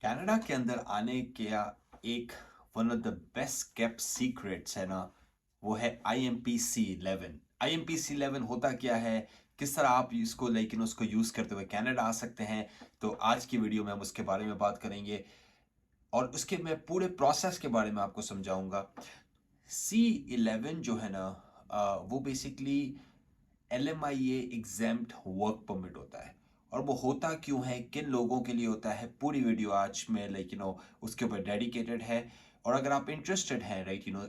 Canada के अंदर आने का एक one of the best kept secrets है ना, वो है IMPC11। IMPC11 होता क्या है, किस तरह आप इसको लेकिन उसको यूज करते हुए कनाडा आ सकते हैं। तो आज की वीडियो में हम उसके बारे में बात करेंगे और उसके मैं पूरे प्रोसेस के बारे में आपको समझाऊंगा। C11 जो है ना, वो basically LMIA exempt work permit होता है। और वो होता क्यों है, किन लोगों के लिए होता है, पूरी वीडियो आज में उसके ऊपर डेडिकेटेड है। और अगर आप इंटरेस्टेड हैं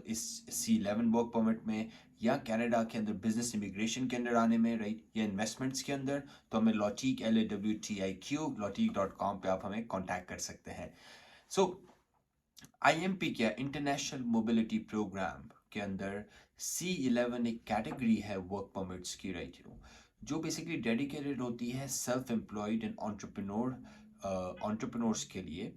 इस C11 वर्क परमिट में या कनाडा के अंदर बिजनेस इमिग्रेशन के अंदर आने में, या इन्वेस्टमेंट्स के अंदर, तो हमें लॉटीक LAWTIQ lawtique.com पे आप हमें कांटेक्ट कर सकते हैं। सो IMP क्या, इंटरनेशनल मोबिलिटी प्रोग्राम के अंदर C11 एक कैटेगरी है वर्क परमिट्स की, जो बेसिकली डेडिकेटेड होती है सेल्फ एम्प्लॉयड एंड एंटरप्रेन्योर्स के लिए,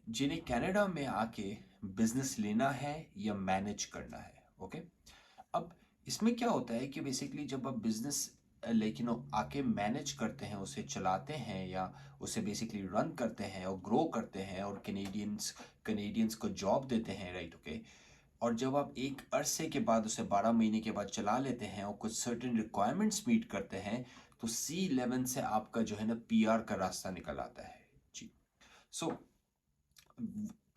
जिन्हें कनाडा में आके बिजनेस लेना है या मैनेज करना है। ओके, अब इसमें क्या होता है कि बेसिकली जब आप बिजनेस आके मैनेज करते हैं, उसे चलाते हैं या उसे बेसिकली रन करते हैं और ग्रो करते हैं और कनेडियंस को जॉब देते हैं, राइट। ओके, और जब आप एक अरसे के बाद उसे 12 महीने के बाद चला लेते हैं और कुछ सर्टेन रिक्वायरमेंट्स मीट करते हैं, तो C11 से आपका जो है ना PR का रास्ता निकल आता है जी। सो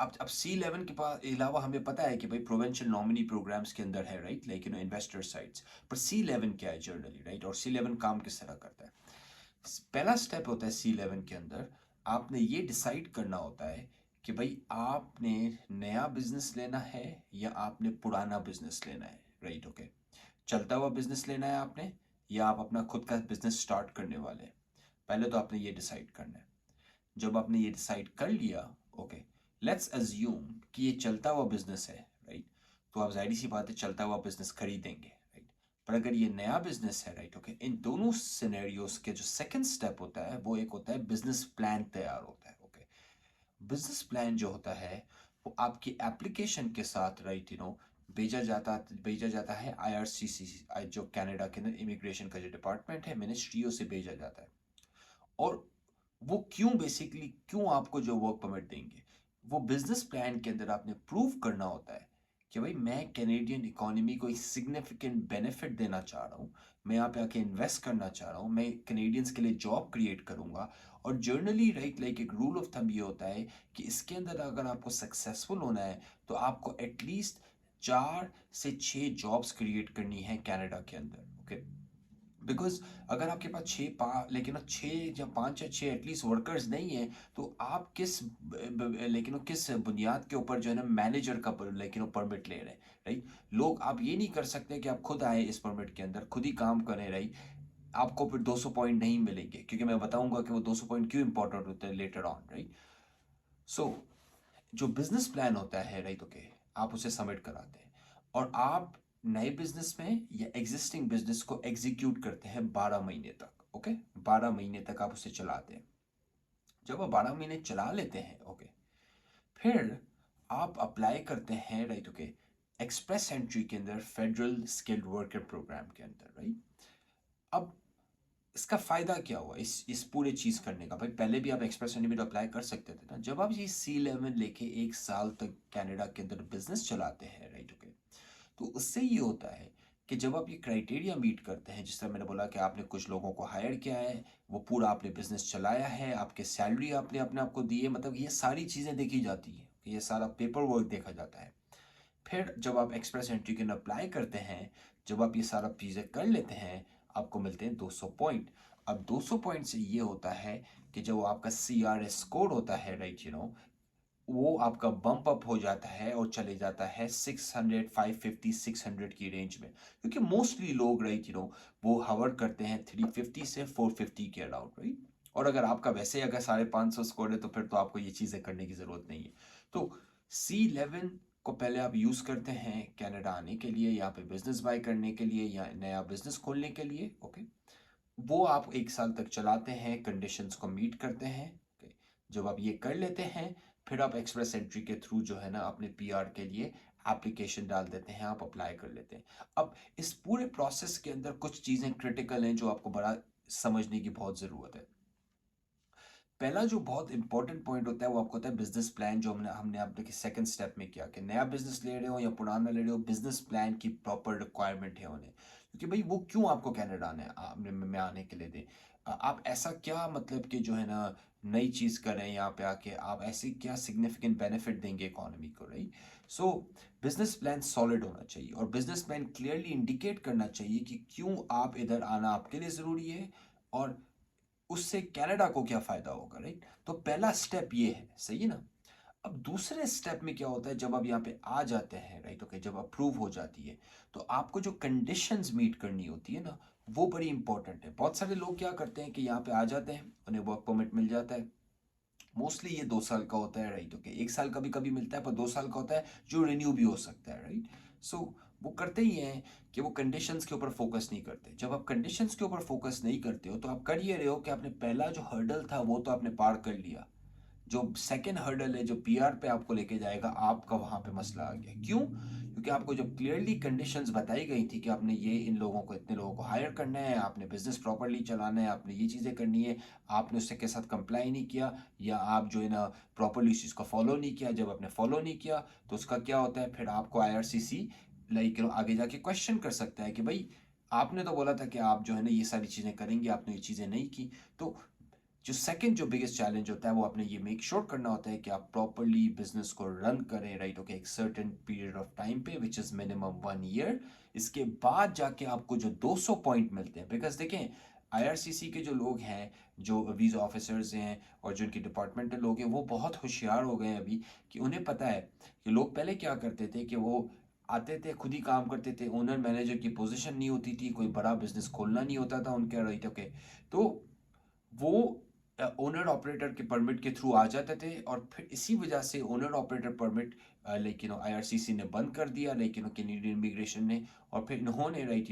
अब C11 के पास अलावा हमें पता है कि भाई प्रोवेंशियल नॉमिनी प्रोग्राम्स के अंदर है, राइट, इन्वेस्टर साइट्स। पर C11 क्या है जनरली, राइट, और C11 काम किस तरह करता है। पहला स्टेप होता है C11 के अंदर, आपने ये डिसाइड करना होता है कि भाई आपने नया बिजनेस लेना है या आपने पुराना बिजनेस लेना है, राइट। ओके, चलता हुआ बिजनेस लेना है आपने, या आप अपना खुद का बिजनेस स्टार्ट करने वाले हैं। पहले तो आपने ये डिसाइड करना है। जब आपने ये डिसाइड कर लिया, ओके, लेट्स अज्यूम कि ये चलता हुआ बिजनेस है, राइट, तो आप जाहिर सी बात है चलता हुआ बिजनेस खरीदेंगे, राइट। पर अगर ये नया बिजनेस है, राइट, ओके, इन दोनों सिनेरियोस के जो सेकंड स्टेप होता है वो एक होता है बिजनेस प्लान तैयार होता है। ओके, बिजनेस प्लान जो होता है वो आपकी एप्लीकेशन के साथ, राइट, भेजा जाता है IRCC, जो कनाडा के अंदर इमिग्रेशन का जो डिपार्टमेंट है, मिनिस्ट्रियों से भेजा जाता है। और वो क्यों आपको जो वर्क परमिट देंगे, वो बिजनेस प्लान के अंदर आपने प्रूव करना होता है कि भाई मैं कैनेडियन इकोनॉमी को एक सिग्निफिकेंट बेनिफिट देना चाह रहा हूँ, मैं यहाँ पे आके इन्वेस्ट करना चाह रहा हूँ, मैं कैनेडियंस के लिए जॉब क्रिएट करूंगा। और जर्नली, राइट, एक रूल ऑफ थंब ये होता है कि इसके अंदर अगर आपको सक्सेसफुल होना है तो आपको एटलीस्ट 4 से 6 जॉब्स क्रिएट करनी है कनाडा के अंदर। ओके, बिकॉज अगर आपके पास लेकिन 6 या 5 या 6 एटलीस्ट वर्कर्स नहीं है, तो आप किस बुनियाद के ऊपर जो है ना मैनेजर का परमिट ले रहे हैं, राइट। लोग, आप ये नहीं कर सकते कि आप खुद आए इस परमिट के अंदर, खुद ही काम करें, राइट। आपको फिर 200 पॉइंट नहीं मिलेंगे, क्योंकि मैं बताऊंगा कि वो 200 पॉइंट क्यों इंपॉर्टेंट होते हैं लेटर ऑन, राइट। सो जो बिजनेस प्लान होता है, राइट, ओके, आप उसे सबमिट कराते हैं और आप नए बिजनेस में या एग्जिस्टिंग बिजनेस को एग्जीक्यूट करते हैं 12 महीने तक। ओके, 12 महीने तक आप उसे चलाते हैं। जब आप 12 महीने चला लेते हैं, ओके, फिर आप अप्लाई करते हैं, राइट, ओके, एक्सप्रेस एंट्री के अंदर फेडरल स्किल्ड वर्कर प्रोग्राम के अंदर, राइट। अब इसका फायदा क्या हुआ इस पूरे चीज करने का, भाई पहले भी आप एक्सप्रेस एंट्री में अप्लाई कर सकते थे ना। जब आप ये C11 लेके 1 साल तक कनाडा के अंदर बिजनेस चलाते हैं, राइट, ओके, तो उससे ये होता है कि जब आप ये क्राइटेरिया मीट करते हैं, जिस तरह मैंने बोला कि आपने कुछ लोगों को हायर किया है, वो पूरा आपने बिजनेस चलाया है, आपके सैलरी आपने अपने आप को दी है, मतलब ये सारी चीज़ें देखी जाती हैं, ये सारा पेपर वर्क देखा जाता है। फिर जब आप एक्सप्रेस एंट्री के लिए अप्लाई करते हैं, जब आप ये सारा चीज़ें कर लेते हैं, आपको मिलते हैं 200 पॉइंट। अब 200 पॉइंट से ये होता है कि जो आपका CRS कोड होता है, राइट, वो आपका बम्प अप हो जाता है और चले जाता है 600, 550, 600 की रेंज में, क्योंकि मोस्टली लोग, राइट, वो हवर करते हैं 350 से 450 के अराउंड, राइट। और अगर आपका वैसे अगर 550 स्कोर है तो फिर तो आपको ये चीज़ें करने की ज़रूरत नहीं है। तो C11 को पहले आप यूज़ करते हैं कनाडा आने के लिए, यहाँ पे बिजनेस बाय करने के लिए या नया बिजनेस खोलने के लिए। ओके, वो आप 1 साल तक चलाते हैं, कंडीशंस को मीट करते हैं। okay? जब आप ये कर लेते हैं, फिर आप एक्सप्रेस एंट्री के थ्रू जो है ना अपने PR के लिए एप्लीकेशन डाल देते हैं, आप अप्लाई कर लेते हैं। अब इस पूरे प्रोसेस के अंदर कुछ चीज़ें क्रिटिकल हैं जो आपको बड़ा समझने की बहुत ज़रूरत है। पहला जो बहुत इंपॉर्टेंट पॉइंट होता है वो आपको होता है बिजनेस प्लान, जो हमने आप देखिए सेकंड स्टेप में किया कि नया बिजनेस ले रहे हो या पुराना ले रहे हो, बिजनेस प्लान की प्रॉपर रिक्वायरमेंट है उन्हें, क्योंकि भाई वो क्यों आपको कनाडा में आने के लिए दे, आप ऐसा क्या मतलब कि जो है ना नई चीज़ करें यहाँ पे आके, आप ऐसे क्या सिग्निफिकेंट बेनिफिट देंगे इकोनॉमी को, राइट। सो बिजनेस प्लान सॉलिड होना चाहिए और बिजनेस प्लान क्लियरली इंडिकेट करना चाहिए कि क्यों आप इधर आना आपके लिए ज़रूरी है और उससे कनाडा को क्या फ़ायदा होगा, राइट। तो पहला स्टेप ये है, सही है ना। अब दूसरे स्टेप में क्या होता है, जब आप यहाँ पे आ जाते हैं, राइट, ओके, जब अप्रूव हो जाती है तो आपको जो कंडीशंस मीट करनी होती है ना, वो बड़ी इंपॉर्टेंट है। बहुत सारे लोग क्या करते हैं कि यहाँ पे आ जाते हैं, उन्हें वर्क परमिट मिल जाता है, मोस्टली ये 2 साल का होता है, राइट, ओके, 1 साल का भी कभी मिलता है पर 2 साल का होता है जो रिन्यू भी हो सकता है, राइट। सो वो करते ही हैं कि वो कंडीशंस के ऊपर फोकस नहीं करते। जब आप कंडीशंस के ऊपर फोकस नहीं करते हो तो आप कर ये रहे हो कि आपने पहला जो हर्डल था वो तो आपने पार कर लिया, जो सेकेंड हर्डल है जो पीआर पे आपको लेके जाएगा, आपका वहां पे मसला आ गया। क्यों? क्योंकि आपको जब क्लियरली कंडीशंस बताई गई थी कि आपने ये इन लोगों को इतने लोगों को हायर करना है, आपने बिजनेस प्रॉपरली चलाना है, आपने ये चीज़ें करनी है, आपने उससे के साथ कंप्लाई नहीं किया या आप जो है ना प्रॉपरली उस चीज़ को फॉलो नहीं किया, जब आपने फॉलो नहीं किया तो उसका क्या होता है, फिर आपको आईआरसीसी लाइक आगे जाके क्वेश्चन कर सकता है कि भाई आपने तो बोला था कि आप जो है ना ये सारी चीज़ें करेंगे, आपने ये चीज़ें नहीं की। तो जो सेकंड जो बिगेस्ट चैलेंज होता है वो आपने ये मेक श्योर करना होता है कि आप प्रॉपरली बिजनेस को रन करें, राइट, ओके, एक सर्टेन पीरियड ऑफ टाइम पे विच इज मिनिमम 1 ईयर। इसके बाद जाके आपको जो 200 पॉइंट मिलते हैं, बिकॉज देखें आईआरसीसी के जो लोग हैं, जो वीजा ऑफिसर्स हैं और जो उनके डिपार्टमेंटल लोग हैं, वो बहुत होशियार हो गए हैं अभी कि उन्हें पता है कि लोग पहले क्या करते थे कि वो आते थे, खुद ही काम करते थे, ओनर मैनेजर की पोजीशन नहीं होती थी, कोई बड़ा बिजनेस खोलना नहीं होता था उनके, राइट, ओके। तो वो ओनर ऑपरेटर के परमिट के थ्रू आ जाते थे और फिर इसी वजह से owner operator permit like IRCC ने बंद कर दिया, लेकिन कैनेडियन इमिग्रेशन ने, और फिर इन्होंने राइट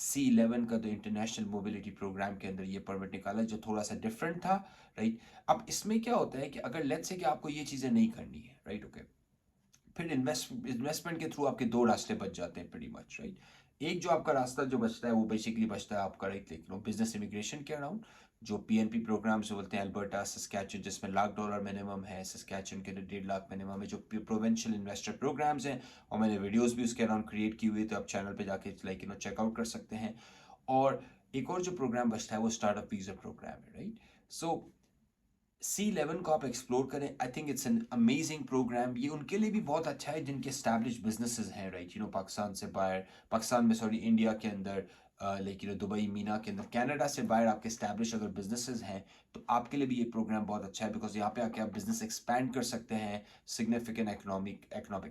C11 का जो इंटरनेशनल मोबिलिटी प्रोग्राम के अंदर ये परमिट निकाला जो थोड़ा सा डिफरेंट था, राइट। अब इसमें क्या होता है कि अगर लेट्स से कि आपको ये चीज़ें नहीं करनी है, राइट, ओके, फिर इन्वेस्टमेंट के थ्रू आपके 2 रास्ते बच जाते हैं प्रीटी मच, राइट। एक जो आपका रास्ता जो बचता है वो बेसिकली बचता है आपका, राइट, लेकिन बिजनेस इमिग्रेशन के अराउंड जो पीएनपी प्रोग्राम जो बोलते हैं, अल्बर्टा, सस्कैचुअन, जिसमें $1,00,000 मिनिमम है, सस्कैचुअन के अंदर 1.5 लाख मिनिमम है, जो प्रोविंशियल इन्वेस्टर प्रोग्राम्स हैं, और मैंने वीडियोस भी उसके अराउंड क्रिएट की हुई, तो आप चैनल पे जाके लाइक चेकआउट कर सकते हैं। और एक और जो प्रोग्राम बचता है वो स्टार्टअप वीजा प्रोग्राम है, राइट। सो C11 को आप एक्सप्लोर करें, I think it's an amazing programme. ये उनके लिए भी बहुत अच्छा है जिनके एस्टैब्लिश बिजनेसेस हैं, राइट, पाकिस्तान से बाहर, पाकिस्तान में सॉरी इंडिया के अंदर, लाइक दुबई, मीना के अंदर, कनाडा से बाहर आपके एस्टैब्लिश अगर बिजनेसेस हैं तो आपके लिए भी ये प्रोग्राम बहुत अच्छा है, बिकॉज यहाँ पे आके आप बिजनेस एक्सपैंड कर सकते हैं, सिग्निफिकेंट इकोनॉमिक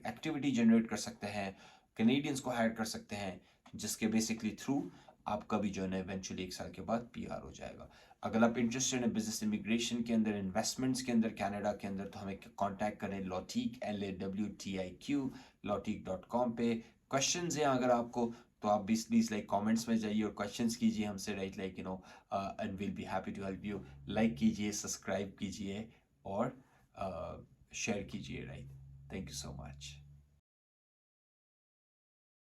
एक्टिविटी जनरेट कर सकते हैं, कैनेडियंस को हायर कर सकते हैं, जिसके बेसिकली थ्रू आपका भी जो है ना इवेंचुअली 1 साल के बाद पीआर हो जाएगा। अगर आप इंटरेस्टेड हैं बिजनेस इमिग्रेशन के अंदर, इन्वेस्टमेंट्स के अंदर कनाडा के अंदर, तो हमें कांटेक्ट करें लॉटीक LAWTIQ lawtik.com पे। क्वेश्चंस हैं अगर आपको तो आप 20 लाइक कमेंट्स में जाइए और क्वेश्चंस कीजिए हमसे, right, like and will be happy to help you. Like कीजिए, सब्सक्राइब कीजिए और शेयर कीजिए, right. Thank you so much.